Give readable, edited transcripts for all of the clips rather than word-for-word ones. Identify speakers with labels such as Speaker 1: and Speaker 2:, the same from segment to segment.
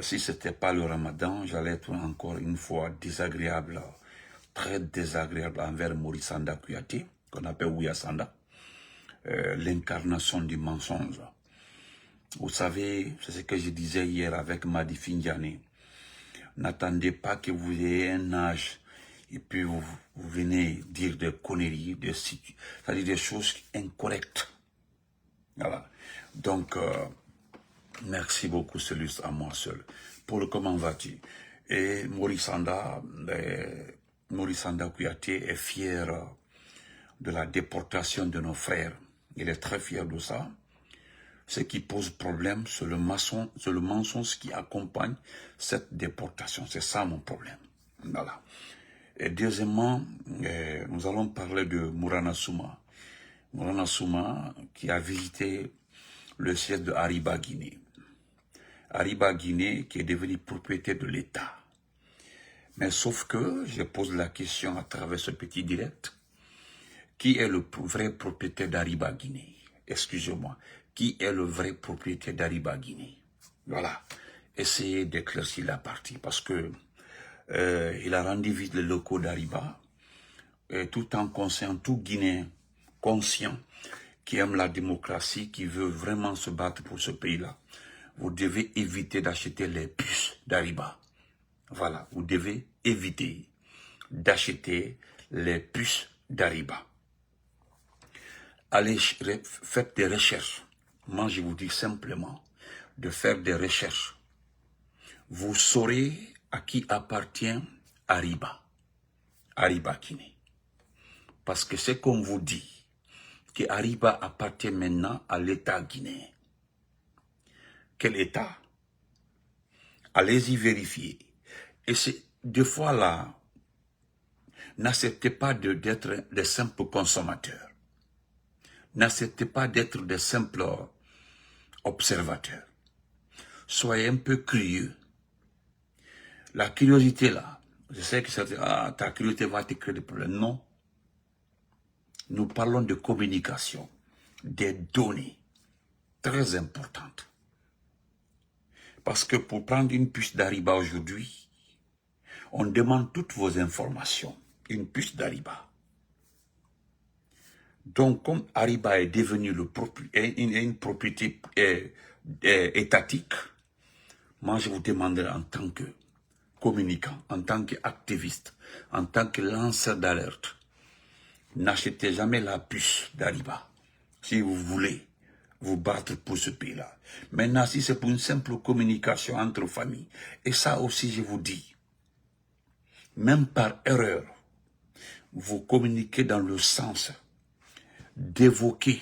Speaker 1: Si ce n'était pas le ramadan, j'allais être encore une fois désagréable, très désagréable envers Maurice Sanda Kouyaté, qu'on appelle Ouya Sanda, l'incarnation du mensonge. Vous savez, c'est ce que je disais hier avec Madi Findiane. N'attendez pas que vous ayez un âge et puis vous venez dire des conneries, c'est-à-dire des choses incorrectes. Voilà. Donc, merci beaucoup, celui à moi seul. Pour le comment vas-tu? Et Maurice Sanda Kouyaté est fier de la déportation de nos frères. Il est très fier de ça. Ce qui pose problème, c'est le mensonge qui accompagne cette déportation. C'est ça mon problème. Voilà. Et deuxièmement, nous allons parler de Mourana Souma. Mourana Souma qui a visité le siège de Hariba Guinée. Hariba Guinée qui est devenu propriétaire de l'État. Mais sauf que, je pose la question à travers ce petit direct, qui est le vrai propriétaire d'Hariba Guinée? Excusez-moi. Qui est le vrai propriétaire d'Hariba Guinée? Voilà. Essayez d'éclaircir la partie parce que il a rendu vite les locaux d'Hariba tout en conscient, tout Guinéen conscient qui aime la démocratie, qui veut vraiment se battre pour ce pays-là. Vous devez éviter d'acheter les puces d'Hariba. Voilà. Vous devez éviter d'acheter les puces d'Hariba. Allez, faites des recherches. Moi, je vous dis simplement de faire des recherches. Vous saurez à qui appartient Hariba Guinée. Parce que c'est qu'on vous dit que Hariba appartient maintenant à l'État guinéen. Quel État? Allez-y vérifier. Et c'est deux fois là, n'acceptez pas d'être des simples consommateurs. N'acceptez pas d'être des simples observateurs. Soyez un peu curieux. La curiosité là, je sais que ta curiosité va te créer des problèmes. Non. Nous parlons de communication, des données très importantes. Parce que pour prendre une puce d'Hariba aujourd'hui, on demande toutes vos informations. Une puce d'Hariba. Donc, comme Hariba est devenu une propriété étatique, moi je vous demanderai en tant que communicant, en tant qu'activiste, en tant que lanceur d'alerte, n'achetez jamais la puce d'Hariba si vous voulez vous battre pour ce pays-là. Maintenant, si c'est pour une simple communication entre familles, et ça aussi je vous dis, même par erreur, vous communiquez dans le sens d'évoquer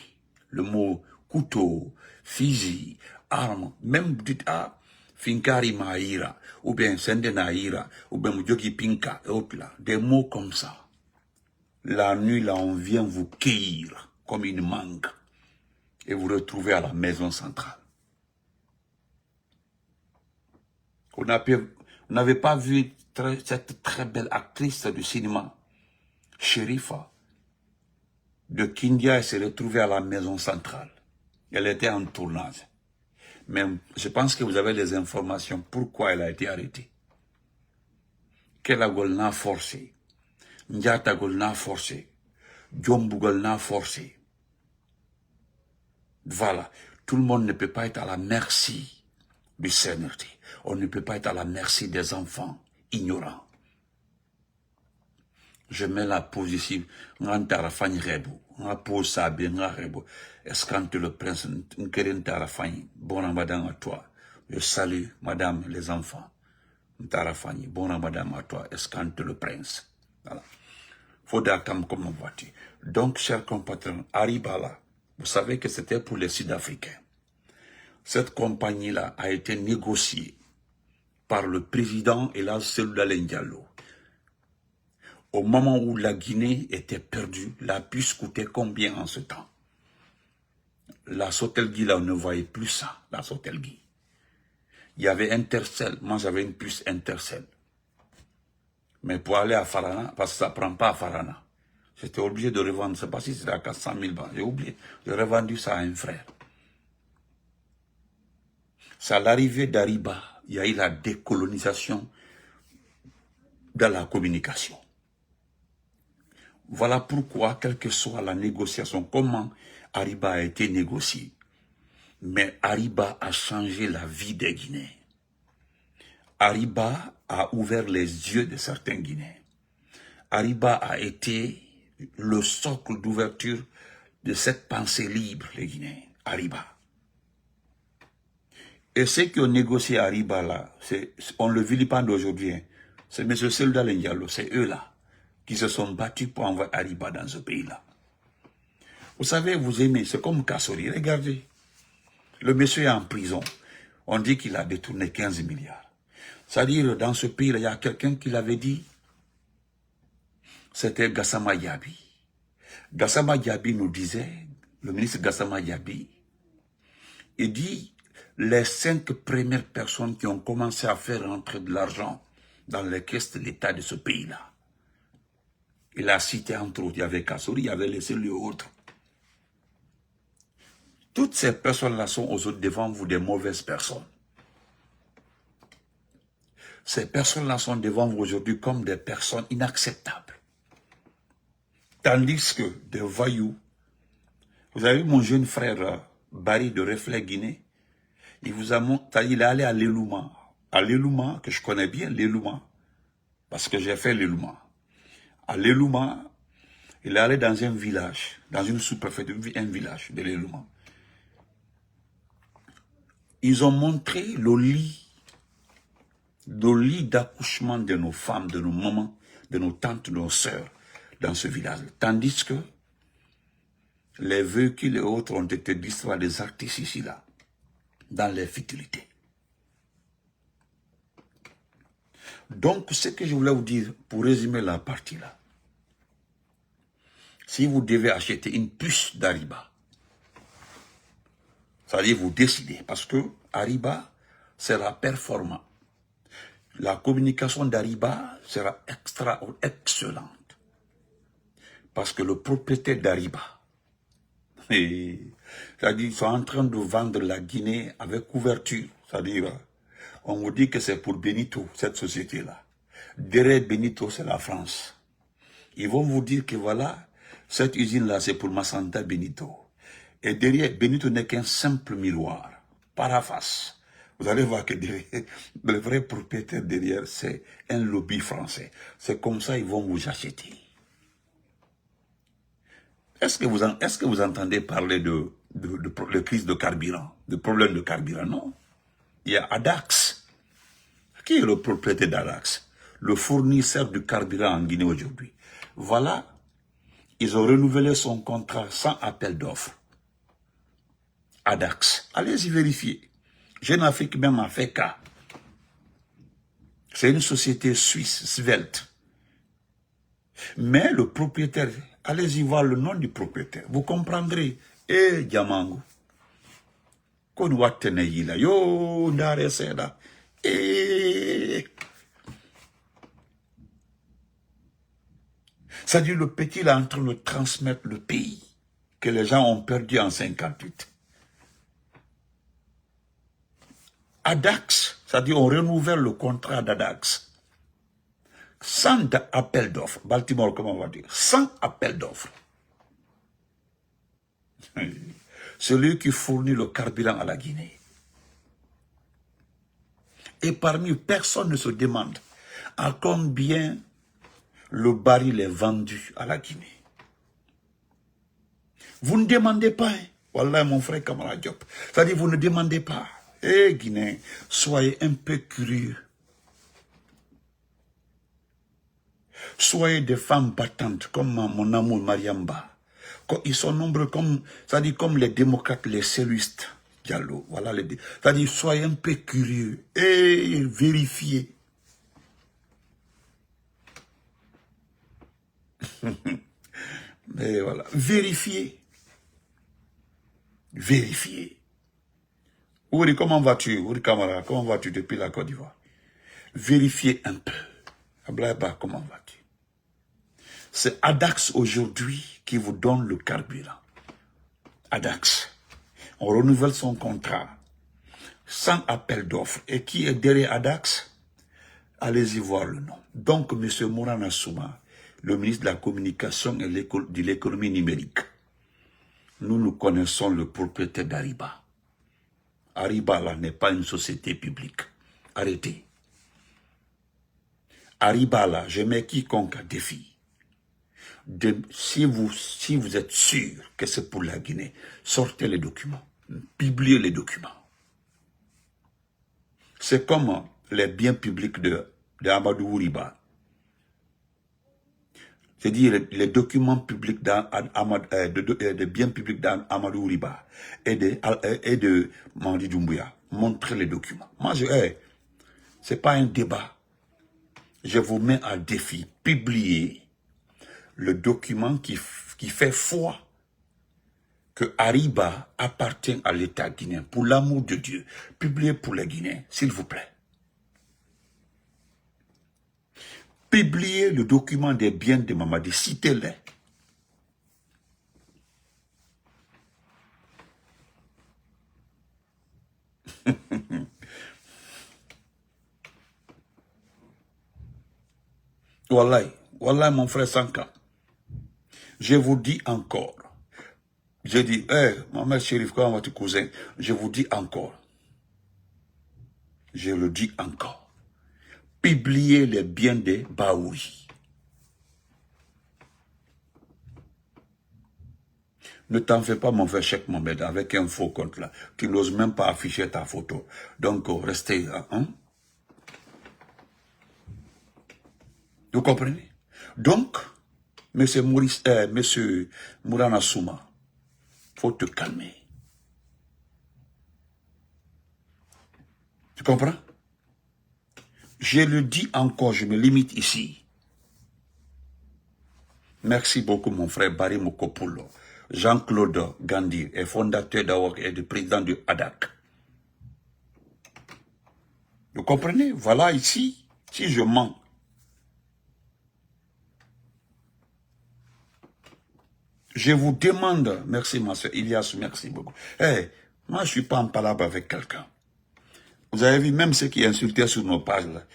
Speaker 1: le mot couteau, fusil, arme, même dites Finkari Maïra, ou bien Sende Naïra, ou bien Mudjogi Pinka, et autres là, des mots comme ça. La nuit là, on vient vous cueillir comme une mangue et vous retrouver à la maison centrale. Vous n'avez pas vu cette très belle actrice du cinéma, Sherifa, de Kindia, elle s'est retrouvée à la maison centrale. Elle était en tournage. Mais je pense que vous avez les informations pourquoi elle a été arrêtée. Kelagol n'a forcé. Ndiatagol n'a forcé. Djombugol n'a forcé. Voilà. Tout le monde ne peut pas être à la merci du CNRD. On ne peut pas être à la merci des enfants ignorants. Je mets la position. Est-ce quand le prince bon ramadan à toi. Je salue madame les enfants. Bon ramadan à toi. Est-ce quand le prince. Voilà. Faudra comme voiture. Donc, chers compatriotes, Hariba là, vous savez que c'était pour les Sud-Africains. Cette compagnie-là a été négociée par le président et la Cellula Diallo. Au moment où la Guinée était perdue, la puce coûtait combien en ce temps? La Sotelgui, là, on ne voyait plus ça, la Sotelgui. Il y avait Intercell, moi j'avais une puce Intercell. Mais pour aller à Farana, parce que ça ne prend pas à Farana, j'étais obligé de revendre, je ne sais pas si c'était à 400 000 balles, j'ai oublié, j'ai revendu ça à un frère. C'est à l'arrivée d'Hariba il y a eu la décolonisation dans la communication. Voilà pourquoi, quelle que soit la négociation, comment Ariba a été négocié, mais Ariba a changé la vie des Guinéens. Ariba a ouvert les yeux de certains Guinéens. Ariba a été le socle d'ouverture de cette pensée libre, les Guinéens. Ariba. Et ceux qui ont négocié Ariba là, on le vilipende aujourd'hui, hein. C'est M. Selda Diallo, c'est eux là, qui se sont battus pour envoyer Ariba dans ce pays-là. Vous savez, vous aimez, c'est comme Kassori, regardez. Le monsieur est en prison. On dit qu'il a détourné 15 milliards. C'est-à-dire, dans ce pays-là, il y a quelqu'un qui l'avait dit, c'était Gassama Yabi. Gassama Yabi nous disait, le ministre Gassama Yabi, il dit, les 5 premières personnes qui ont commencé à faire rentrer de l'argent dans les caisses de l'État de ce pays-là. Il a cité entre autres, il y avait Kassori, il y avait les cellules autres. Toutes ces personnes-là sont aujourd'hui devant vous des mauvaises personnes. Ces personnes-là sont devant vous aujourd'hui comme des personnes inacceptables. Tandis que des voyous, vous avez vu mon jeune frère Barry de Reflet Guinée, il vous a montré, il est allé à l'Elouma. À l'Elouma, que je connais bien, l'Elouma, parce que j'ai fait l'Elouma. À l'Elouma, il est allé dans un village, dans une sous-préfecture, un village de l'Elouma. Ils ont montré le lit d'accouchement de nos femmes, de nos mamans, de nos tantes, de nos sœurs, dans ce village. Tandis que les véhicules et autres ont été distraits à des artistes ici, là, dans les futilités. Donc, ce que je voulais vous dire, pour résumer la partie là, si vous devez acheter une puce d'Ariba, c'est-à-dire vous décidez, parce que Ariba sera performant. La communication d'Ariba sera excellente. Parce que le propriétaire d'Ariba, c'est-à-dire ils sont en train de vendre la Guinée avec couverture, c'est-à-dire on vous dit que c'est pour Benito, cette société-là. Derrière Benito, c'est la France. Ils vont vous dire que voilà, cette usine-là, c'est pour Massanta Benito. Et derrière, Benito n'est qu'un simple miroir, paraface. Vous allez voir que derrière, le vrai propriétaire derrière, c'est un lobby français. C'est comme ça qu'ils vont vous acheter. Est-ce que vous entendez parler de crise de carburant, de problème de carburant? Non. Il y a Adax. Qui est le propriétaire d'Adax? Le fournisseur du carburant en Guinée aujourd'hui. Voilà, ils ont renouvelé son contrat sans appel d'offres. Adax. Allez-y vérifier. Jeune Afrique même a fait cas. C'est une société suisse, svelte. Mais le propriétaire, allez-y voir le nom du propriétaire. Vous comprendrez. Eh, Diamango. Kon watene yila. Yo, ndare seda. Eh. C'est-à-dire le petit là en train de transmettre le pays que les gens ont perdu en 58. Adax, c'est-à-dire on renouvelle le contrat d'Adax. Sans appel d'offres. Baltimore, comment on va dire? Sans appel d'offres. Celui qui fournit le carburant à la Guinée. Et parmi eux, personne ne se demande à combien le baril est vendu à la Guinée. Vous ne demandez pas, hein? Wallah, mon frère Kamara Diop. C'est-à-dire, vous ne demandez pas. Eh, Guinéens, soyez un peu curieux. Soyez des femmes battantes comme mon amour Mariamba. Ils sont nombreux comme, c'est-à-dire comme les démocrates, les celluistes. Diallo, voilà les. C'est-à-dire, soyez un peu curieux et vérifiez. Mais voilà, vérifiez. Vérifiez. Ouri, comment vas-tu? Ouri Kamara, comment vas-tu depuis la Côte d'Ivoire? Vérifiez un peu. Ablaba, comment vas-tu? C'est Adax aujourd'hui qui vous donne le carburant. Adax. On renouvelle son contrat. sans appel d'offres. Et qui est derrière Adax? Allez-y voir le nom. Donc, M. Mourana Souma, le ministre de la Communication et de l'économie numérique, nous connaissons le propriétaire d'Ariba. Ariba, là, n'est pas une société publique. Arrêtez. Ariba, là, je mets quiconque à défi. Si vous êtes sûr que c'est pour la Guinée, sortez les documents. Publiez les documents. C'est comme les biens publics de Amadou Ouriba. C'est-à-dire les documents publics des biens publics d'Amadou Ouriba et de Mandi Doumbouya. Montrez les documents. Moi, c'est pas un débat. Je vous mets à défi. Publiez le document qui fait foi que Ariba appartient à l'État guinéen. Pour l'amour de Dieu, publiez pour les Guinéens, s'il vous plaît. Publiez le document des biens de Mamadi, citez-les. Wallahi, Wallahi mon frère Sanka, je vous dis encore, je dis, Mohamed Chérif, comment votre cousin, je vous dis encore, je le dis encore, publiez les biens de Baouri. Ne t'en fais pas, mon frère Cheikh Mohamed, avec un faux compte là. Tu n'oses même pas afficher ta photo. Donc, restez là. Hein? Vous comprenez? Donc, monsieur Mourana Souma, faut te calmer. Tu comprends? Je le dis encore, je me limite ici. Merci beaucoup, mon frère Barry Mokopoulo. Jean-Claude Gandhi est fondateur d'AWAC et le président de ADAC. Vous comprenez? Voilà ici, si je mens. Je vous demande, merci ma soeur Ilias, merci beaucoup. Moi je ne suis pas en palabre avec quelqu'un. Vous avez vu, même ceux qui insultaient sur nos pages, là,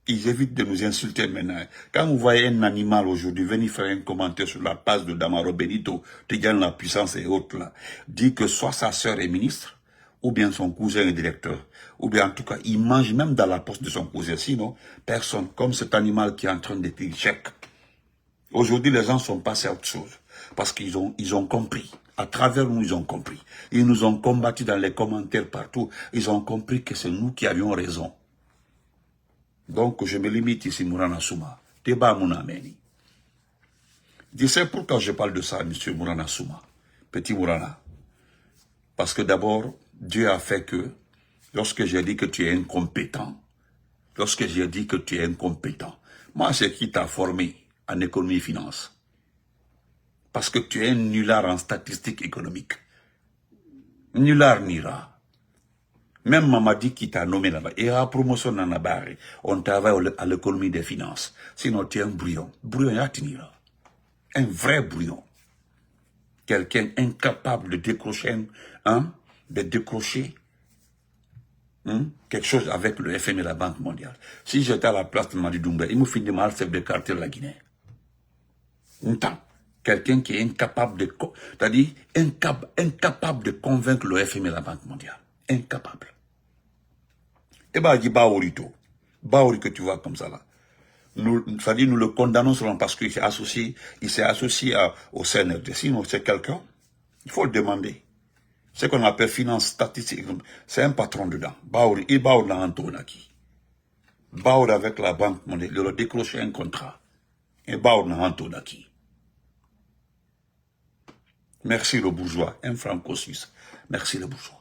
Speaker 1: ils évitent de nous insulter maintenant. Quand vous voyez un animal aujourd'hui venir faire un commentaire sur la page de Damaro Benito, Tidjane la puissance et autres là, dit que soit sa sœur est ministre, ou bien son cousin est directeur, ou bien en tout cas, il mange même dans la poste de son cousin. Sinon, personne, comme cet animal qui est en train de tirer chèque. Aujourd'hui, les gens sont passés à autre chose, parce qu'ils ont compris. À travers nous, ils ont compris. Ils nous ont combattus dans les commentaires partout. Ils ont compris que c'est nous qui avions raison. Donc, je me limite ici, Mourana Souma. Débat Mounameni. Je sais pourquoi je parle de ça, monsieur Mourana Souma. Petit Mourana. Parce que d'abord, Dieu a fait que, lorsque j'ai dit que tu es incompétent, moi, c'est qui t'a formé en économie et finance. Parce que tu es un nulard en statistiques économiques. Nulard Nira. Même Mamadi qui t'a nommé là-bas, et à promotion dans la barre, on travaille à l'économie des finances. Sinon, tu es un brouillon. Brouillon, y'a tenir. Un vrai brouillon. Quelqu'un incapable de décrocher, quelque chose avec le FMI et la Banque mondiale. Si j'étais à la place de Madi Doumbé, il me finit de mal chef de quartier de la Guinée. Quelqu'un qui est incapable de, c'est-à-dire incapable de convaincre le FMI et la Banque mondiale. Incapable. Et bah, dit Baouri que tu vois comme ça là. C'est-à-dire nous le condamnons seulement parce qu'il s'est associé au CNRD. Sinon, c'est quelqu'un, il faut le demander. Ce qu'on appelle finance statistique, c'est un patron dedans. Baouri, il Baouri dans Antonaki. Baouri avec la Banque mondiale, il a décroché un contrat. Et Baouri dans Antonaki. Merci le bourgeois, un franco-suisse. Merci le bourgeois.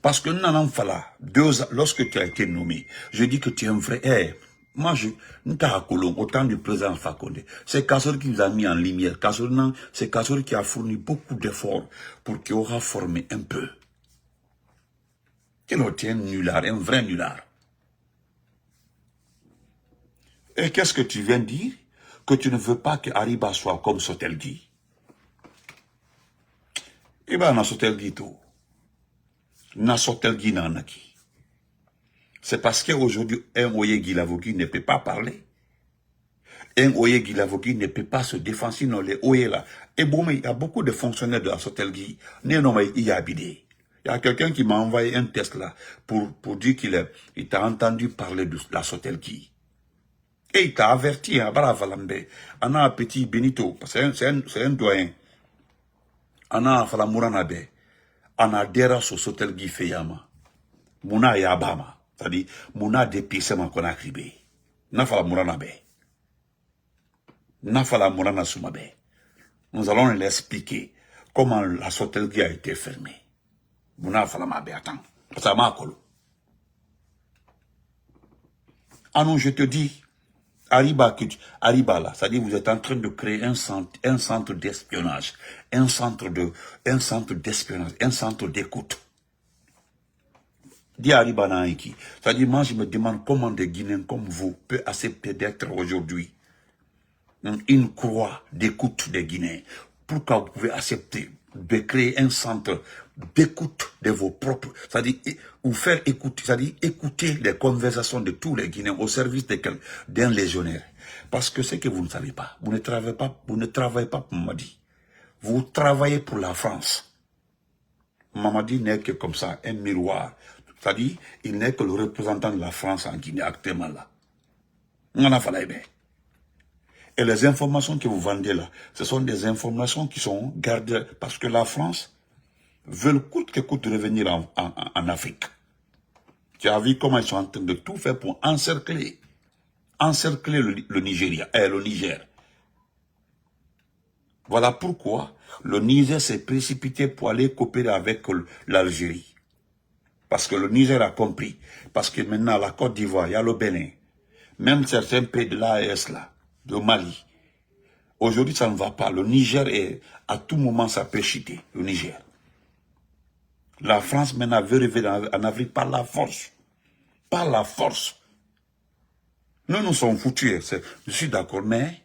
Speaker 1: Parce que Nanan Fala, lorsque tu as été nommé, je dis que tu es un vrai. Moi, nous t'avons au temps du président Fakonde. C'est Kassori qui nous a mis en lumière. C'est Kassori qui a fourni beaucoup d'efforts pour qu'il aura formé un peu. Tu es un nulard, un vrai nulard. Et qu'est-ce que tu viens de dire? Que tu ne veux pas que Ariba soit comme Sotelgui. Eh bien, on a Sotelgui tout. Nasotel Guinanaki. C'est parce qu'aujourd'hui, un Oye Guilavogi ne peut pas parler. Un Oye Guilavogi ne peut pas se défendre, sinon les Oye là. Et bon, il y a beaucoup de fonctionnaires de la Sotelgi. Il y a habité. Il y a quelqu'un qui m'a envoyé un test là pour dire qu'il t'a entendu parler de la Sotelgi. Et il t'a averti, hein, Baravalambe. On a un petit Benito, c'est un doyen. On a un Falamuranabe. On a Dera sur Sotelgi Feyama. Mouna Yabama. C'est-à-dire, Mouna dépisement qu'on a cribé. Nafala Mouranabe. Nafala Mourana Soumabe. Nous allons l'expliquer comment la Sotelgi a été fermée. Mouna Fala Mabe, attends. Ça m'a collé. Ah non, je te dis, Ariba là, c'est-à-dire vous êtes en train de créer un centre d'espionnage, un centre d'espionnage, un centre d'écoute. Dit Ariba Naiki. C'est-à-dire, moi, je me demande comment des Guinéens comme vous peuvent accepter d'être aujourd'hui une croix d'écoute des Guinéens. Pourquoi vous pouvez accepter de créer un centre d'écoute de vos propres, c'est-à-dire vous faire écouter, c'est-à-dire écouter les conversations de tous les Guinéens au service d'un légionnaire. Parce que c'est que vous ne savez pas, vous ne travaillez pas pour Mamadi. Vous travaillez pour la France. Mamadi n'est que comme ça, un miroir. C'est-à-dire, il n'est que le représentant de la France en Guinée actuellement là. On a fallu bien. Et les informations que vous vendez là, ce sont des informations qui sont gardées parce que la France veut coûte que coûte revenir en Afrique. Tu as vu comment ils sont en train de tout faire pour encercler le Nigeria, le Niger. Voilà pourquoi le Niger s'est précipité pour aller coopérer avec l'Algérie. Parce que le Niger a compris. Parce que maintenant, la Côte d'Ivoire, il y a le Bénin. Même certains pays de l'AES là, de Mali. Aujourd'hui, ça ne va pas. Le Niger est, à tout moment, ça peut chuter. Le Niger. La France maintenant veut revenir en Afrique par la force. Par la force. Nous sommes foutus. Je suis d'accord, mais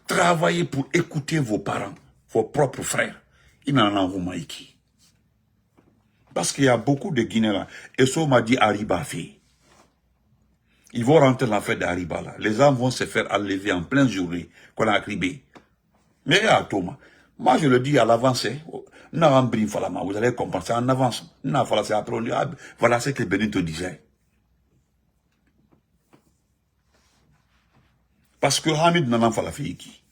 Speaker 1: travaillez pour écouter vos parents, vos propres frères. Il n'en a pas ici. Parce qu'il y a beaucoup de Guinéens là. Et ça m'a dit Ariba fait. Ils vont rentrer dans la fête d'Ariba là. Les gens vont se faire enlever en pleine journée qu'on a cribé. Mais à Thomas, moi je le dis à l'avance. Vous allez compenser en avance. Voilà ce que Benito disait. Parce que Hamid n'en a fait qui.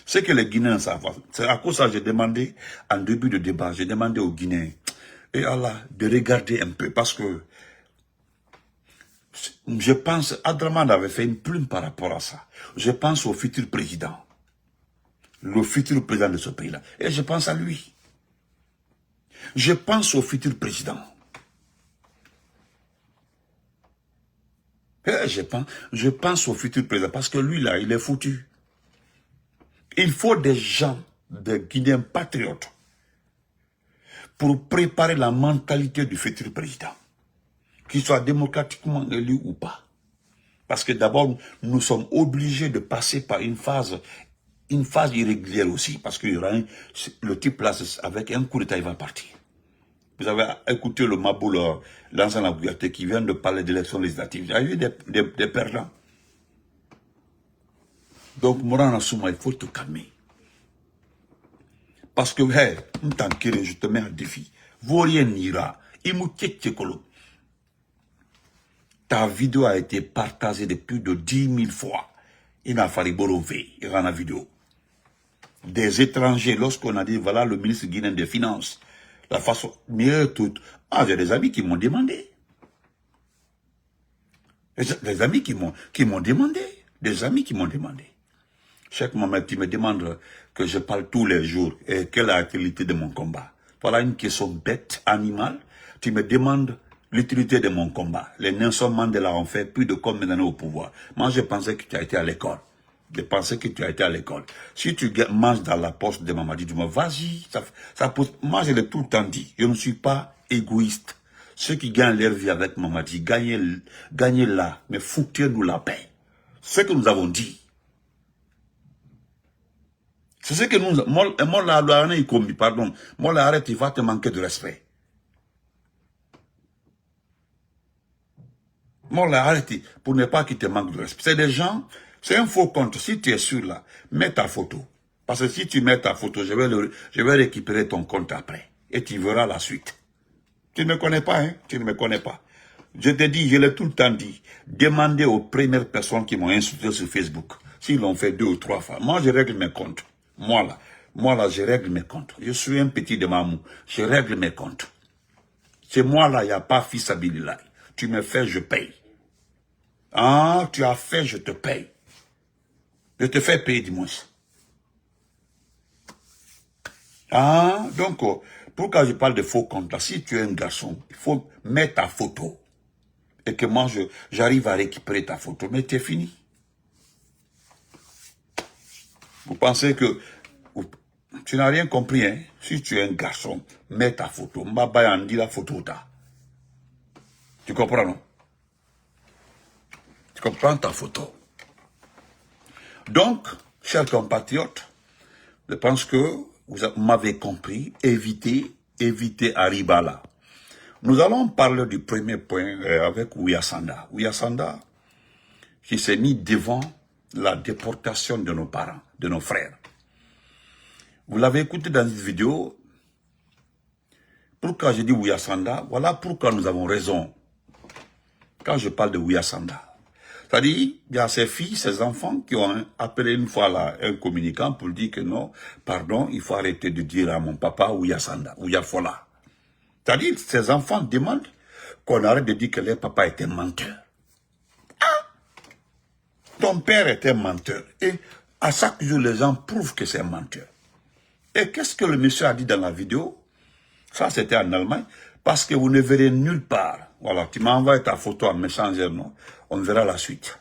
Speaker 1: Ce que les Guinéens savent. C'est à cause de ça que j'ai demandé, en début de débat, j'ai demandé aux Guinéens, et Allah, de regarder un peu, parce que je pense, Adraman avait fait une plume par rapport à ça. Je pense au futur président. Le futur président de ce pays-là. Et je pense à lui. Je pense au futur président. Et je pense au futur président, parce que lui, là, il est foutu. Il faut des gens, des Guinéens patriotes, pour préparer la mentalité du futur président, qu'il soit démocratiquement élu ou pas. Parce que d'abord, nous sommes obligés de passer par une phase irrégulière aussi, parce qu'il y aura le type là, avec un coup d'état, il va partir. Vous avez écouté le Maboul, l'ancien Abouyaté, qui vient de parler d'élections législatives. Il y a eu des perdants. Donc, Morana Souma, il faut te calmer. Parce que, hey, je te mets en défi. Vaurien n'ira. Ta vidéo a été partagée de plus de 10 000 fois. Il a fallu bolover, il y a la vidéo. Des étrangers, lorsqu'on a dit, voilà le ministre guinéen des Finances, la façon, mieux toute. Ah, j'ai des amis qui m'ont demandé. Des amis qui m'ont demandé. Des amis qui m'ont demandé. Chaque moment, tu me demandes que je parle tous les jours et quelle est l'utilité de mon combat. Voilà une question bête, animale. Tu me demandes l'utilité de mon combat. Les Nelson Mandela ont fait plus de combien d'années au pouvoir. Moi, je pensais que tu as été à l'école. Je pensais que tu as été à l'école. Si tu manges dans la poche de Mamadi, dis-moi, vas-y. Ça pose. Moi, je l'ai tout le temps dit. Je ne suis pas égoïste. Ceux qui gagnent leur vie avec Mamadi, gagnez là, mais foutez-nous la paix. Ce que nous avons dit. C'est ce que nous... Moi, là, pardon. Moi, là, arrête, il va te manquer de respect. Moi, là, arrêtez, pour ne pas qu'il te manque de respect. C'est des gens, c'est un faux compte. Si tu es sûr, là, mets ta photo. Parce que si tu mets ta photo, je vais récupérer ton compte après. Et tu verras la suite. Tu ne me connais pas, hein? Tu ne me connais pas. Je te dis, je l'ai tout le temps dit. Demandez aux premières personnes qui m'ont insulté sur Facebook. S'ils l'ont fait 2 ou 3 fois. Moi, je règle mes comptes. Moi, là, je règle mes comptes. Je suis un petit de mamou. Je règle mes comptes. C'est moi, là, il n'y a pas fils Abilillah. Tu me fais, je paye. Ah, tu as fait, je te paye. Je te fais payer, dis-moi. Ah, donc, pourquoi je parle de faux comptes là? Si tu es un garçon, il faut mettre ta photo. Et que moi, j'arrive à récupérer ta photo. Mais t'es fini. Vous pensez que... Tu n'as rien compris, hein? Si tu es un garçon, mets ta photo. Mbaba dit la photo, ta. Tu comprends, non? Tu comprends ta photo. Donc, chers compatriotes, je pense que vous m'avez compris. Évitez Haribala. Nous allons parler du premier point avec Ouyasanda. Ouyasanda, qui s'est mis devant la déportation de nos parents, de nos frères. Vous l'avez écouté dans cette vidéo. Pourquoi je dis Ouyasanda? Voilà pourquoi nous avons raison quand je parle de Ouyasanda. C'est-à-dire, il y a ces filles, ces enfants qui ont appelé une fois là, un communicant pour dire que non, pardon, il faut arrêter de dire à mon papa Ouyasanda, Ouyafola. C'est-à-dire, ces enfants demandent qu'on arrête de dire que leur papa était menteur. Ah! Ton père était menteur. Et à chaque jour, les gens prouvent que c'est un menteur. Et qu'est-ce que le monsieur a dit dans la vidéo? Ça, c'était en Allemagne. Parce que vous ne verrez nulle part. Voilà, tu m'as envoyé ta photo en Messenger, non? On verra la suite.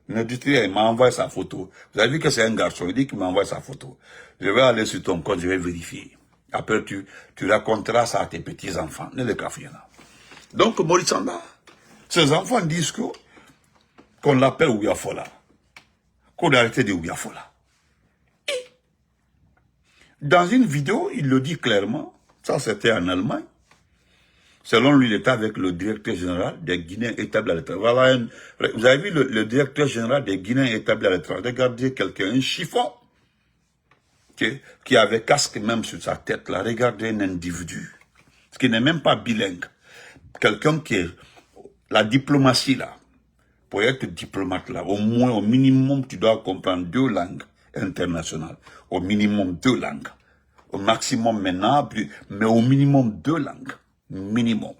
Speaker 1: Ne dites rien, il m'a envoyé sa photo. Vous avez vu que c'est un garçon, il dit qu'il m'a envoyé sa photo. Je vais aller sur ton compte, je vais vérifier. Après, tu raconteras ça à tes petits-enfants. Ne le café là. Donc, Maurice Sanda, ces enfants disent qu'on l'appelle Ouyafola. Qu'on a arrêté de Ouyafola. Dans une vidéo, il le dit clairement. Ça, c'était en Allemagne. Selon lui, il était avec le directeur général des Guinéens établis à l'étranger. Voilà, vous avez vu le directeur général des Guinéens établis à l'étranger. Regardez quelqu'un, un chiffon, qui avait casque même sur sa tête. Là. Regardez un individu, qui n'est même pas bilingue. Quelqu'un qui est... La diplomatie, là, pour être diplomate, là, au moins, au minimum, tu dois comprendre 2 langues internationales. Au minimum 2 langues. Au maximum maintenant, mais au minimum 2 langues. Minimum.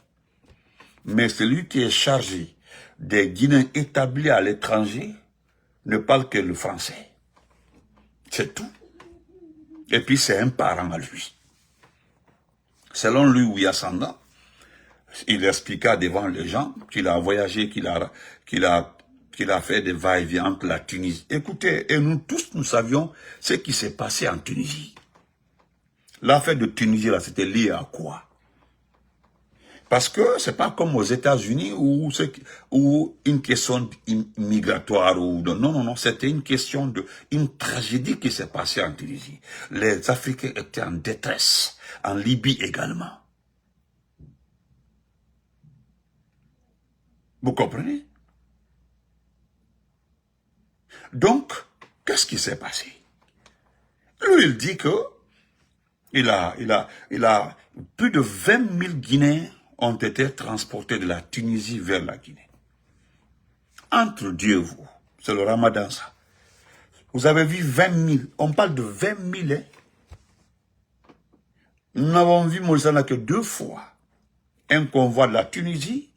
Speaker 1: Mais celui qui est chargé des Guinéens établis à l'étranger ne parle que le français. C'est tout. Et puis c'est un parent à lui. Selon lui, Ouyasanda, il expliqua devant les gens qu'il a voyagé, qu'il a fait des va-et-vient entre la Tunisie. Écoutez, et nous tous, nous savions ce qui s'est passé en Tunisie. L'affaire de Tunisie, là, c'était lié à quoi? Parce que c'est pas comme aux États-Unis où une question migratoire ou non, c'était une question une tragédie qui s'est passée en Tunisie. Les Africains étaient en détresse, en Libye également. Vous comprenez? Donc, qu'est-ce qui s'est passé? Lui, il dit que il a plus de 20 000 Guinéens ont été transportés de la Tunisie vers la Guinée. Entre Dieu et vous, c'est le ramadan ça. Vous avez vu 20 000, on parle de 20 000. Hein? Nous n'avons vu Moussana que 2 fois. Un convoi de la Tunisie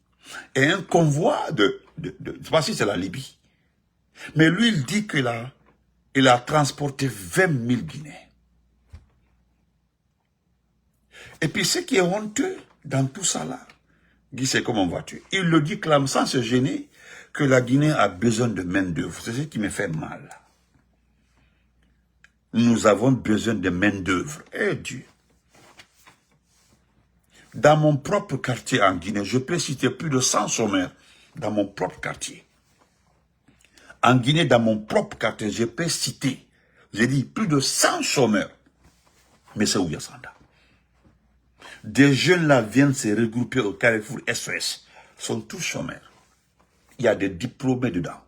Speaker 1: et un convoi je ne sais pas si c'est la Libye. Mais lui, il dit qu'il a transporté 20 000 Guinéens. Et puis ce qui est honteux dans tout ça là, Guy, c'est comme en voiture. Il le dit clairement sans se gêner que la Guinée a besoin de main d'œuvre. C'est ce qui me fait mal. Nous avons besoin de main d'œuvre. Eh Dieu. Dans mon propre quartier en Guinée, je peux citer plus de 100 chômeurs dans mon propre quartier. En Guinée, dans mon propre quartier, je peux citer, j'ai dit plus de 100 chômeurs. Mais c'est Ouyasanda. Des jeunes là viennent se regrouper au Carrefour SOS. Sont tous chômeurs. il y a des diplômés dedans.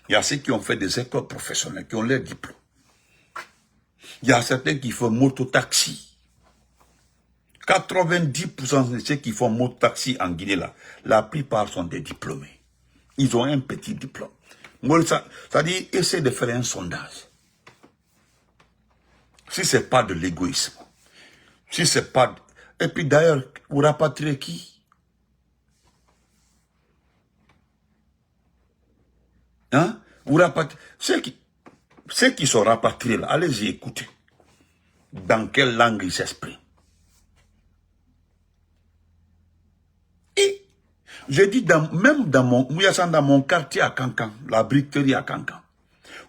Speaker 1: Il y a ceux qui ont fait des écoles professionnelles, qui ont leurs diplômes. Il y a certains qui font mototaxi. 90% de ceux qui font mototaxi en Guinée, là, la plupart sont des diplômés. Ils ont un petit diplôme. Moi, ça dit, essaie de faire un sondage. Si ce n'est pas de l'égoïsme, si c'est pas... Et puis d'ailleurs, vous rapatriez qui? Hein? Vous rapatriez... Ceux qui sont rapatriés, là, allez-y écouter. Dans quelle langue ils s'expriment. Et, je dis, même dans mon quartier à Kankan, la briqueterie à Kankan,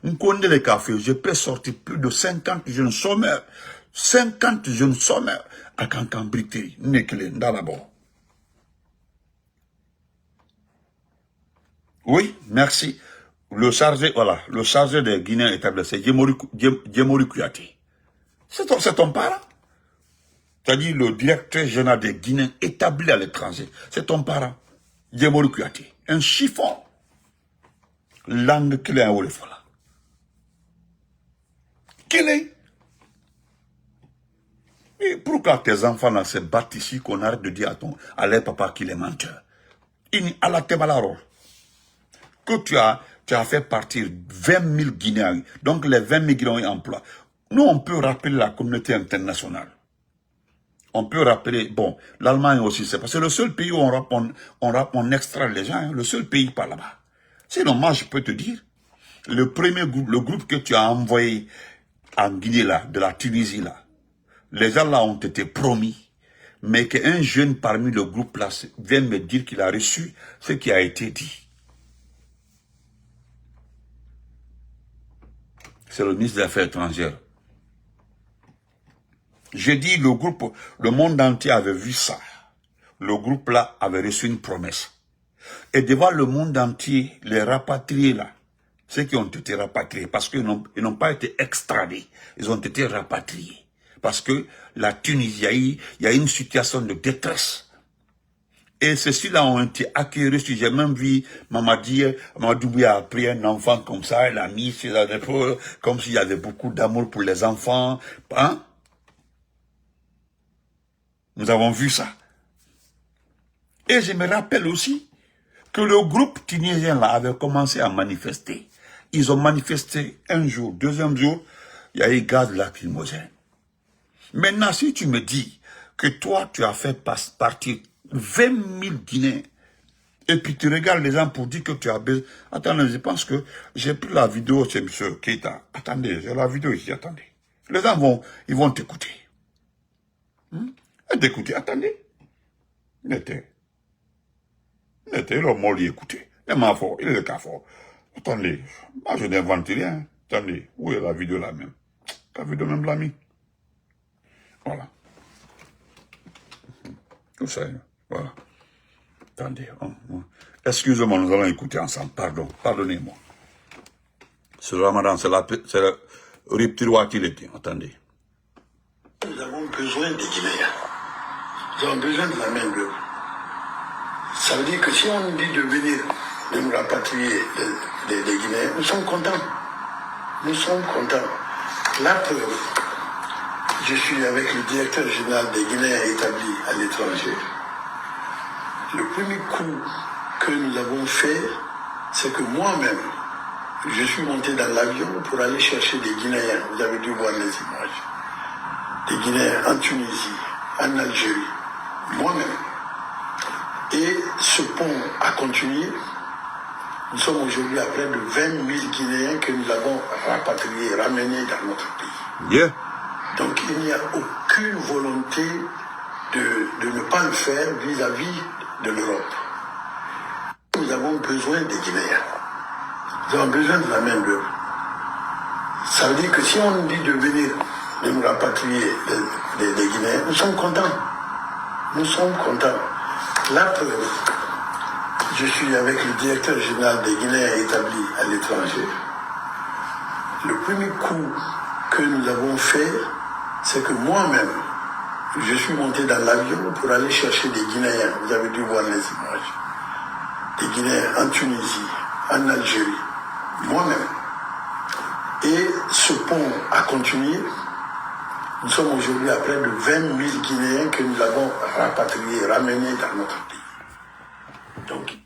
Speaker 1: on connaît les cafés, je peux sortir plus de 50 jeunes sommeurs. 50 jeunes sommeurs à Kankan briqueterie, Nekele, dans la bord. Oui, merci. Le chargé, voilà, le chargé des Guinéens établis, c'est Djemori Kouyaté. C'est ton parent. C'est-à-dire le directeur général des Guinéens établi à l'étranger. C'est ton parent. Djemori Kouyaté. Un chiffon. Langue qu'il est en Wolof. Qu'il est. Et pourquoi tes enfants là se battent ici qu'on arrête de dire à leur papa qu'il est menteur? À la Tebalaro. Que tu as fait partir 20 000 Guinéens. Donc les 20 000 Guinéens ont emploi. Nous, on peut rappeler la communauté internationale. On peut rappeler, bon, l'Allemagne aussi, c'est parce que c'est le seul pays où on extrait les gens, hein, le seul pays par là-bas. Sinon, moi, je peux te dire, le premier groupe, le groupe que tu as envoyé en Guinée, là, de la Tunisie, là, les gens là ont été promis, mais qu'un jeune parmi le groupe là vient me dire qu'il a reçu ce qui a été dit. C'est le ministre des Affaires étrangères. J'ai dit, le monde entier avait vu ça. Le groupe là avait reçu une promesse. Et devant le monde entier, les rapatriés là, ceux qui ont été rapatriés, parce qu'ils n'ont pas été extradés, ils ont été rapatriés. Parce que la Tunisie, il y a une situation de détresse. Et ceux-là ont été accueillis. J'ai même vu Mamadou a pris un enfant comme ça, il a mis sur la épaule, comme s'il y avait beaucoup d'amour pour les enfants. Hein? Nous avons vu ça. Et je me rappelle aussi que le groupe tunisien là avait commencé à manifester. Ils ont manifesté un jour, deuxième jour, il y a eu gaz lacrymogène. Maintenant, si tu me dis que toi, tu as fait partir 20 000 Guinéens, et puis tu regardes les gens pour dire que tu as besoin... Attendez, je pense que j'ai pris la vidéo chez M. Keita. Attendez, j'ai la vidéo ici, attendez. Les gens ils vont t'écouter. D'écouter, attendez. Le mot lui écouter. Il est le cas fort. Attendez, moi je n'invente rien. Attendez, où est la vidéo là même? La vidéo même l'a mis. Voilà. Tout ça, voilà. Attendez. Excusez-moi, nous allons écouter ensemble. Pardonnez-moi. C'est le Ramadan, c'est le rupture qu'il était. Attendez.
Speaker 2: Nous avons besoin des Guinéens. Nous avons besoin de la main d'œuvre. Ça veut dire que si on nous dit de venir, de nous rapatrier des Guinéens, nous sommes contents. Nous sommes contents. La preuve, je suis avec le directeur général des Guinéens établis à l'étranger. Le premier coup que nous avons fait, c'est que moi-même, je suis monté dans l'avion pour aller chercher des Guinéens. Vous avez dû voir les images. Des Guinéens en Tunisie, en Algérie, moi-même. Et ce pont a continué. Nous sommes aujourd'hui à près de 20 000 Guinéens que nous avons rapatriés, ramenés dans notre pays.
Speaker 1: Yeah.
Speaker 2: Donc il n'y a aucune volonté de ne pas le faire vis-à-vis de l'Europe. Nous avons besoin des Guinéens. Nous avons besoin de la main d'œuvre. Ça veut dire que si on nous dit de venir, de nous rapatrier des Guinéens, nous sommes contents. Nous sommes contents. La preuve, je suis avec le directeur général des Guinéens établis à l'étranger. Le premier coup que nous avons fait, c'est que moi-même, je suis monté dans l'avion pour aller chercher des Guinéens. Vous avez dû voir les images. des Guinéens en Tunisie, en Algérie, moi-même. Et ce pont a continué. Nous sommes aujourd'hui à près de 20 000 Guinéens que nous avons rapatriés, ramenés dans notre pays. Donc,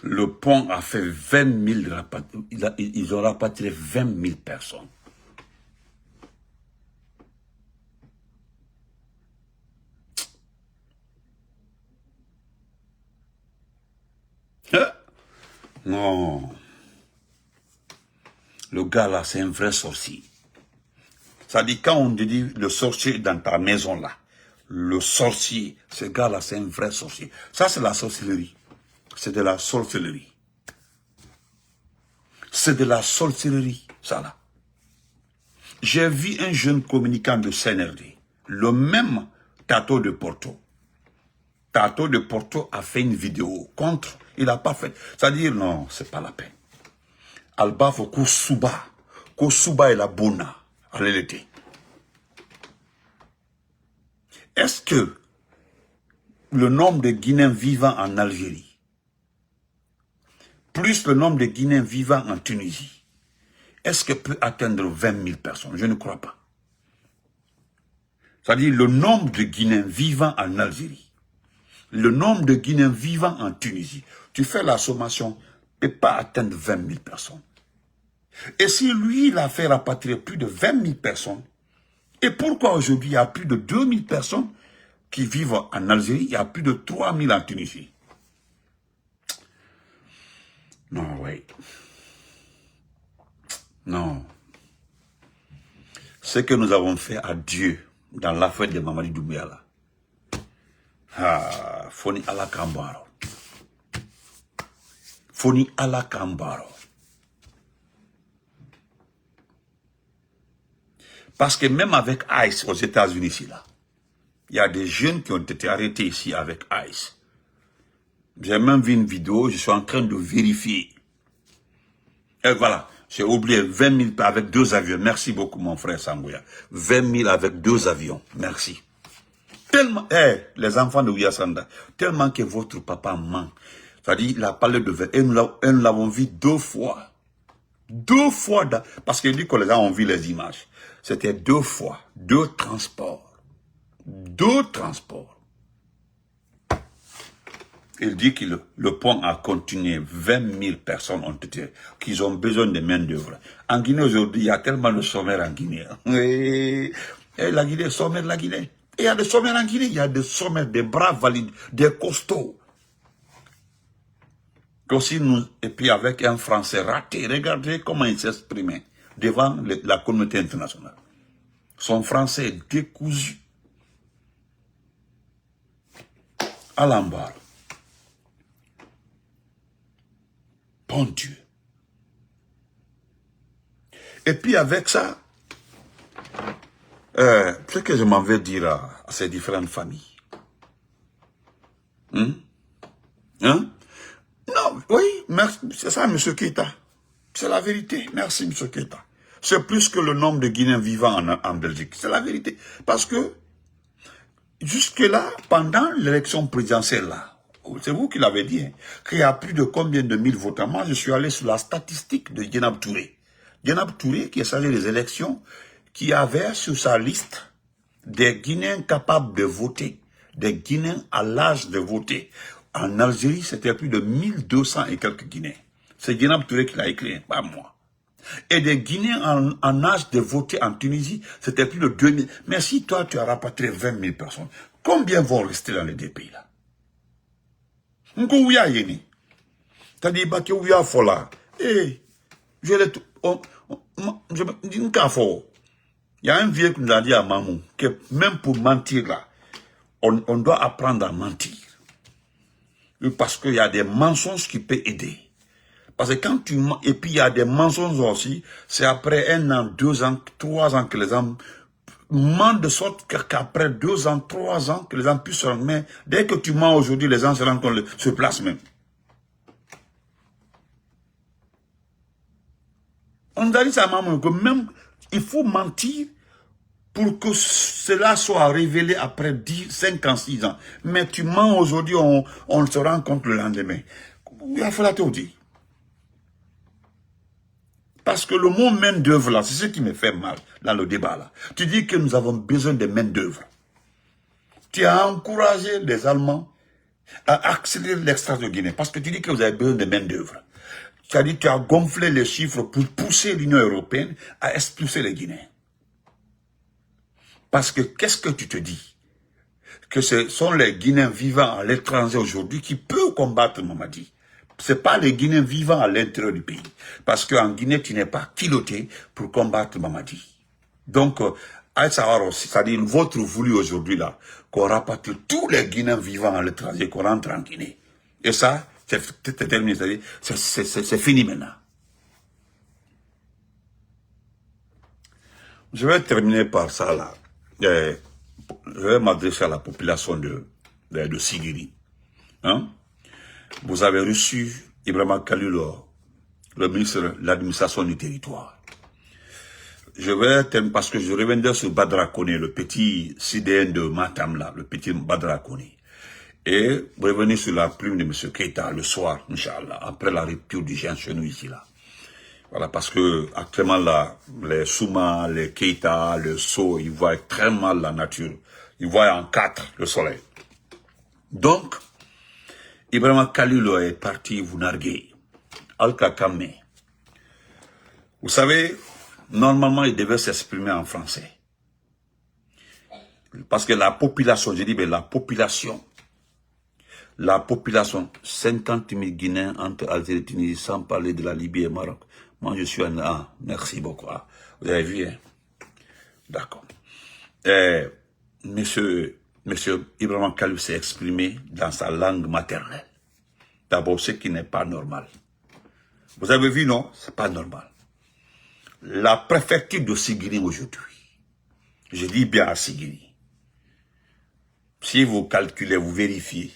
Speaker 1: le pont a fait 20 000 ils ont rapatrié 20 000 personnes. Non. Le gars là, c'est un vrai sorcier. Ça dit, quand on te dit le sorcier dans ta maison là, le sorcier, ce gars là, c'est un vrai sorcier. Ça, c'est la sorcellerie. C'est de la sorcellerie. C'est de la sorcellerie, ça là. J'ai vu un jeune communicant de CNRD, le même Tato de Porto. Tato de Porto a fait une vidéo contre, il n'a pas fait. C'est-à-dire, non, c'est pas la peine. Alba faut Kosuba et la Bona, à l'été. Est-ce que le nombre de Guinéens vivant en Algérie, plus le nombre de Guinéens vivant en Tunisie, est-ce que peut atteindre 20 000 personnes? Je ne crois pas. C'est-à-dire le nombre de Guinéens vivant en Algérie, le nombre de Guinéens vivant en Tunisie, tu fais la sommation, ne peut pas atteindre 20 000 personnes. Et si lui, il a fait rapatrier plus de 20 000 personnes, et pourquoi aujourd'hui il y a plus de 2 000 personnes qui vivent en Algérie, il y a plus de 3 000 en Tunisie? Non, oui. Non. Ce que nous avons fait à Dieu dans l'affaire de Mamadi Doumbouya là. Ah, Foni ala Kambaro. Foni ala Kambaro. Parce que même avec ICE aux États-Unis ici là, il y a des jeunes qui ont été arrêtés ici avec ICE. J'ai même vu une vidéo, je suis en train de vérifier. Et voilà, j'ai oublié 20 000 avec 2 avions. Merci beaucoup mon frère Sangouya. 20 000 avec 2 avions. Merci. Tellement, les enfants de Ouyasanda, tellement que votre papa ment. C'est-à-dire, il a parlé de 20. Et nous l'avons vu 2 fois. 2 fois, parce qu'il dit que les gens ont vu les images. C'était 2 fois, 2 transports. 2 transports. Il dit que le pont a continué. 20 000 personnes ont été, qu'ils ont besoin de main d'œuvre. En Guinée aujourd'hui, il y a tellement de sommaires en Guinée. Et la Guinée, sommaire de la Guinée. Et il y a des sommaires en Guinée, il y a des sommaires, des bras valides, des costauds. Aussi nous, et puis avec un Français raté, regardez comment il s'exprimait devant la communauté internationale. Son français est décousu. À l'embarras. Bon Dieu. Et puis avec ça, ce que je m'en vais dire à ces différentes familles. Hein? Non, oui, c'est ça, M. Keïta. C'est la vérité. Merci, M. Keïta. C'est plus que le nombre de Guinéens vivant en Belgique. C'est la vérité. Parce que, jusque-là, pendant l'élection présidentielle, là, c'est vous qui l'avez dit, hein, qu'il y a plus de combien de 1000 votants. Moi, je suis allé sur la statistique de Djenab Touré. Djenab Touré, qui est chargé des élections, qui avait sur sa liste des Guinéens capables de voter, des Guinéens à l'âge de voter. En Algérie, c'était plus de 1200 et quelques Guinéens. C'est Djenab Touré qui l'a écrit, pas moi. Et des Guinéens en âge de voter en Tunisie, c'était plus de 2000. Mais si toi, tu as rapatrié 20 000 personnes, combien vont rester dans les deux pays là? Nkouya yeni. T'as dit, bah, Kouya fola. Eh, je l'ai tout. Je dis, Nkafo. Il y a un vieux qui nous a dit à Mamou que même pour mentir là, on doit apprendre à mentir. Parce qu'il y a des mensonges qui peuvent aider. Parce que quand tu mens, et puis il y a des mensonges aussi, c'est après 1 an, 2 ans, 3 ans que les gens mentent de sorte qu'après 2 ans, 3 ans, que les gens puissent se rendre. Mais dès que tu mens aujourd'hui, les gens se rendent compte, se placent même. On a dit ça à maman que même, il faut mentir pour que cela soit révélé après 10, 5 ans, 6 ans. Mais tu mens aujourd'hui, on se rend compte le lendemain. Il a fallu te dire. Parce que le mot main d'œuvre là, c'est ce qui me fait mal dans le débat là. Tu dis que nous avons besoin de main d'œuvre. Tu as encouragé les Allemands à accélérer l'extraction de Guinée parce que tu dis que vous avez besoin de main d'œuvre. Tu as dit que tu as gonflé les chiffres pour pousser l'Union européenne à expulser les Guinéens. Parce que qu'est-ce que tu te dis? Que ce sont les Guinéens vivant à l'étranger aujourd'hui qui peuvent combattre Mamadi. Ce n'est pas les Guinéens vivant à l'intérieur du pays. Parce qu'en Guinée, tu n'es pas piloté pour combattre Mamadi. Donc, à savoir aussi, c'est-à-dire votre voulu aujourd'hui là, qu'on rapatrie tous les Guinéens vivant à l'étranger, qu'on rentre en Guinée. Et ça, c'est terminé, c'est fini maintenant. Je vais terminer par ça là. Je vais m'adresser à la population de Sigiri. Hein? Vous avez reçu Ibrahima Kaloulou, le ministre de l'administration du territoire. Je vais terminer parce que je reviendrai sur Badra Koné, le petit CDN de Matam là, le petit Badra Koné. Et vous revenez sur la plume de M. Keïta le soir, Inch'Allah, après la rupture du géant chez nous ici là. Voilà, parce que actuellement là, les Souma, les Keïta, le So, ils voient très mal la nature. Ils voient en 4 le soleil. Donc, Ibrahima Kaloulou est parti vous narguer. Al-Kakame. Vous savez, normalement, il devait s'exprimer en français. Parce que la population, je dis, mais la population, 50 000 Guinéens entre Algérie et Tunisie, sans parler de la Libye et Maroc. Moi, je suis un... Ah, merci beaucoup. Ah, vous avez vu, hein? D'accord. Monsieur Ibrahima Kaloulou s'est exprimé dans sa langue maternelle. D'abord, ce qui n'est pas normal. Vous avez vu, non? C'est pas normal. La préfecture de Sigiri aujourd'hui, je dis bien à Sigiri, si vous calculez, vous vérifiez,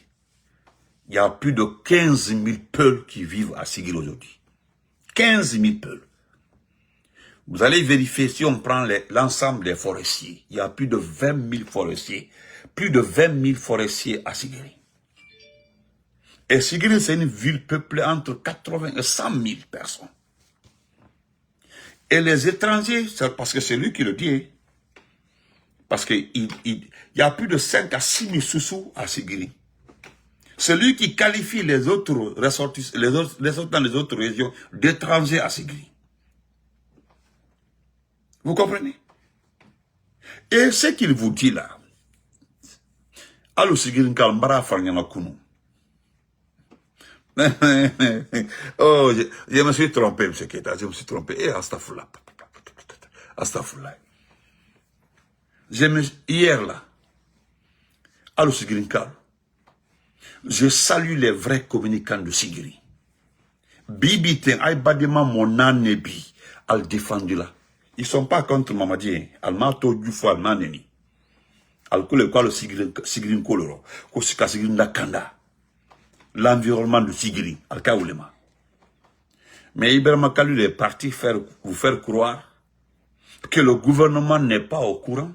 Speaker 1: il y a plus de 15 000 Peuls qui vivent à Sigiri aujourd'hui. 15 000 Peuls. Vous allez vérifier si on prend l'ensemble des forestiers. Il y a plus de 20 000 forestiers. Plus de 20 000 forestiers à Sigiri. Et Sigiri, c'est une ville peuplée entre 80 et 100 000 personnes. Et les étrangers, c'est parce que c'est lui qui le dit. Parce qu'il y a plus de 5 à 6 000 Soussous à Sigiri. C'est lui qui qualifie les autres ressortissants, les autres des autres régions d'étrangers à Sigiri. Vous comprenez? Et ce qu'il vous dit là, Allo Sigiri Kalmbara Farnyama Kounou. Oh, je me suis trompé, M. Keïta, je me suis trompé. Eh, Astafoula. Astafoula. Hier là, Allo Sigiri Kal. Je salue les vrais communicants de Sigiri. Bibi ten aïbadema mon anébi al défendu là. Ils sont pas contre Mamadi. Al mato du fou al maneni. Al koule quoi le Sigiri koloro. Kosika Sigiri Nakanda. L'environnement de Sigiri. Al kaoulema. Mais Ibrahima Kaloulou est parti vous faire croire que le gouvernement n'est pas au courant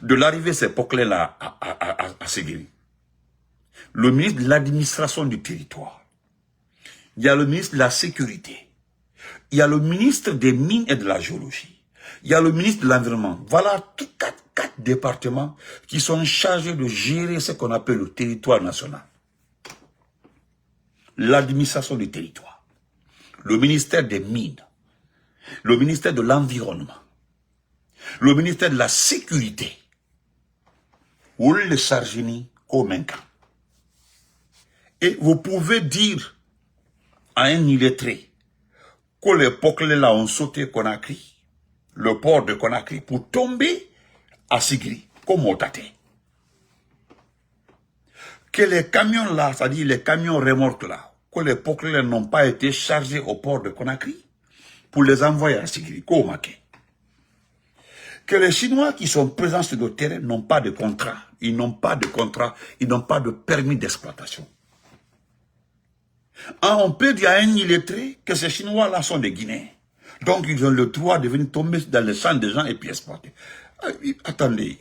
Speaker 1: de l'arrivée de ces peuplés là à Sigiri. Le ministre de l'administration du territoire, il y a le ministre de la sécurité, il y a le ministre des mines et de la géologie, il y a le ministre de l'environnement. Voilà quatre départements qui sont chargés de gérer ce qu'on appelle le territoire national. L'administration du territoire, le ministère des mines, le ministère de l'environnement, le ministère de la sécurité, ou le Sargini Komenka. Et vous pouvez dire à un illettré que les Peuplés là ont sauté Conakry, le port de Conakry, pour tomber à Sigiri, comme Otate. Que les camions là, c'est-à-dire les camions remorques là, que les Peuplés n'ont pas été chargés au port de Conakry pour les envoyer à Sigiri, comme Omake. Que les Chinois qui sont présents sur le terrain n'ont pas de contrat. Ils n'ont pas de contrat, ils n'ont pas de permis d'exploitation. On peut dire à un illettré que ces Chinois-là sont des Guinéens. Donc ils ont le droit de venir tomber dans les champs des gens et puis exploiter. Attendez.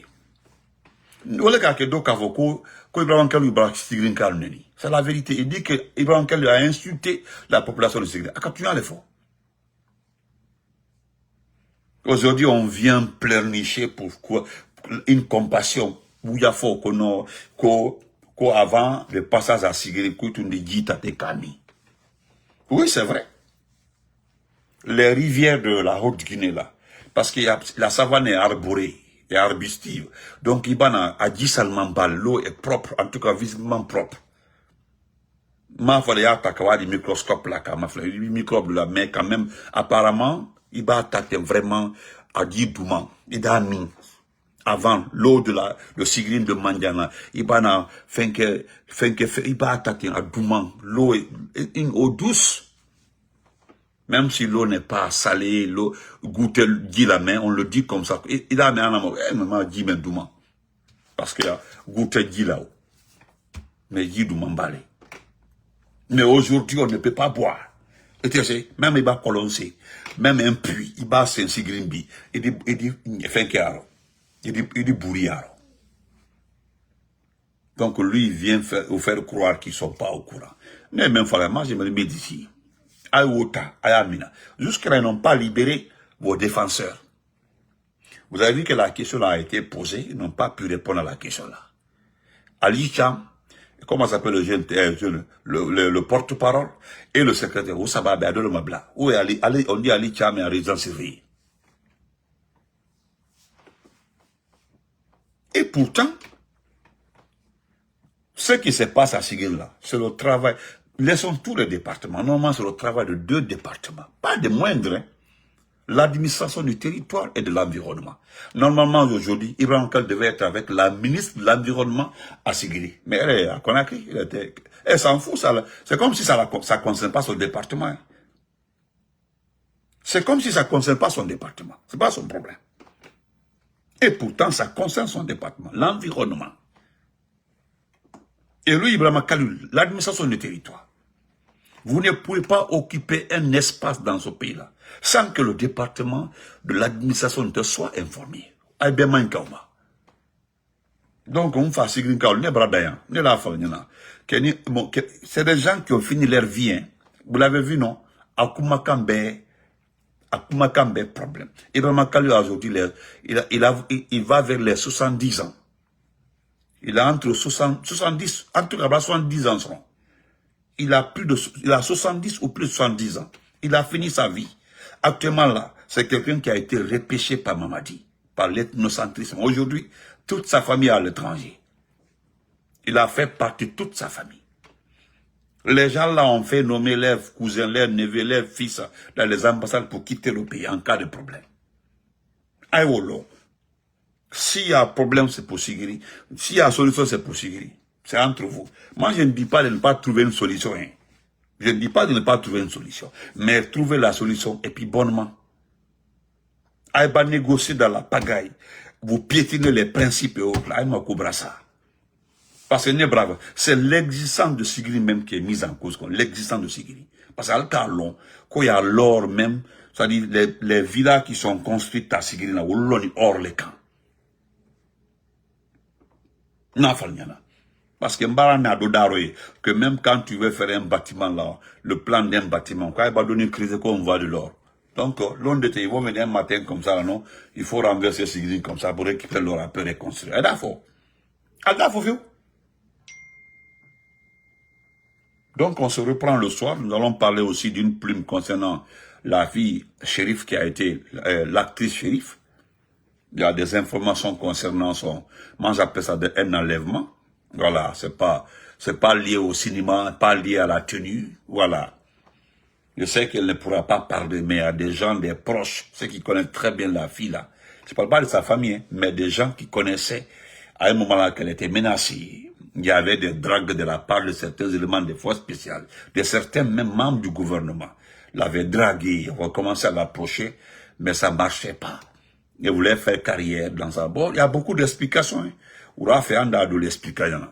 Speaker 1: C'est la vérité. Il dit que Ibrahim Kelly a insulté la population de Ségri. Aujourd'hui, on vient pleurnicher pour quoi? Une compassion. Où il y a fort qu'avant le passage à Ségri, qu'on dit à tes camis. Oui, c'est vrai. Les rivières de la Haute-Guinée, là, parce que la savane est arborée et arbustive. Donc, il a dit seulement l'eau est propre, en tout cas visiblement propre. Ma fallait attaquer des microscopes là, des microbes là, mais quand même, apparemment, il va attaquer vraiment à Djibouman. Il a mis avant l'eau de Ségri de Mandiana, il va attaquer à Douman. L'eau est une eau douce. Même si l'eau n'est pas salée, l'eau goûte dit la main, on le dit comme ça. Il a mis un amour, maman dit mais Douman. Parce qu'il a goûté dit là-haut. Mais dit Douman balé. Mais aujourd'hui, on ne peut pas boire. Et tu sais, même il va coloncer, même un puits, il va s'insigrimbi, il dit, il dit bourriaro. Donc lui, il vient vous faire croire qu'ils ne sont pas au courant. Mais même moi, je me remets d'ici. Aïota, Ayamina. Jusqu'à là, ils n'ont pas libéré vos défenseurs. Vous avez vu que la question a été posée, ils n'ont pas pu répondre à la question là. Ali Cham, comment s'appelle le jeune, le porte-parole, et le secrétaire, où ça va, ben, le Mabla. Où est Ali, on dit Ali Cham est en résidence surveillée. Et pourtant, ce qui se passe à Ségri là, c'est le travail. Laissons tous les départements. Normalement, c'est le travail de 2 départements. Pas de moindres. Hein. L'administration du territoire et de l'environnement. Normalement, aujourd'hui, Ibrahim Kelly devait être avec la ministre de l'Environnement à Ségri. Mais elle est à Conakry. Elle s'en fout. C'est comme si ça ne concerne pas son département. Hein. C'est comme si ça ne concerne pas son département. Ce n'est pas son problème. Et pourtant, ça concerne son département, l'environnement. Et lui, Ibrahim Kelly, l'administration du territoire. Vous ne pouvez pas occuper un espace dans ce pays-là sans que le département de l'administration te soit informé. Donc, on fait Ségri Kaol, c'est des gens qui ont fini leur vie. Hein. Vous l'avez vu, non? Akumakambe, problème. Ibrahim Kelly, aujourd'hui, il va vers les 70 ans. Il a entre 70, en tout cas, 70 ans seront. Il a 70 ou plus de 70 ans. Il a fini sa vie. Actuellement là, c'est quelqu'un qui a été repêché par Mamadi, par l'ethnocentrisme. Aujourd'hui, toute sa famille est à l'étranger. Il a fait partie de toute sa famille. Les gens là ont fait nommer leurs cousins, leurs neveux, leurs fils dans les ambassades pour quitter le pays en cas de problème. Aïwolo. S'il y a problème, c'est pour Ségri. S'il y a solution, c'est pour Ségri. C'est entre vous. Moi, je ne dis pas de ne pas trouver une solution. Hein. Je ne dis pas de ne pas trouver une solution. Mais trouver la solution et puis bonnement. Aïba négocier dans la pagaille. Vous piétinez les principes et autres. Aïma coubra ça. Parce que c'est l'existence de Ségri même qui est mise en cause. L'existence de Ségri. Parce qu'à l'état long, quand il y a l'or même, c'est-à-dire les villas qui sont construites à Ségri, là, où l'on est hors les camps. Non, parce que que même quand tu veux faire un bâtiment là, le plan d'un bâtiment, quand il va donner une crise, qu'on voit de l'or. Donc, l'on de ils vont venir un matin comme ça, non? Il faut renverser Ségri comme ça pour récupérer l'or, après reconstruire. Et d'accord. Donc, on se reprend le soir. Nous allons parler aussi d'une plume concernant la fille Chérif qui a été l'actrice Chérif. Il y a des informations concernant moi j'appelle ça un enlèvement. Voilà, c'est pas lié au cinéma, pas lié à la tenue, voilà. Je sais qu'elle ne pourra pas parler, mais il y a des gens, des proches, ceux qui connaissent très bien la fille là. Je parle pas de sa famille, hein, mais des gens qui connaissaient à un moment là qu'elle était menacée. Il y avait des dragues de la part de certains éléments des forces spéciales, de certains même membres du gouvernement. L'avaient draguée, on va commencer à l'approcher, mais ça marchait pas. Il voulait faire carrière dans sa bord. Il y a beaucoup d'explications. Hein. Oura fait un de l'explication.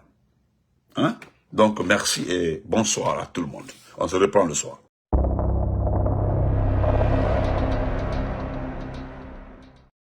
Speaker 1: Hein? Donc, merci et bonsoir à tout le monde. On se reprend le soir.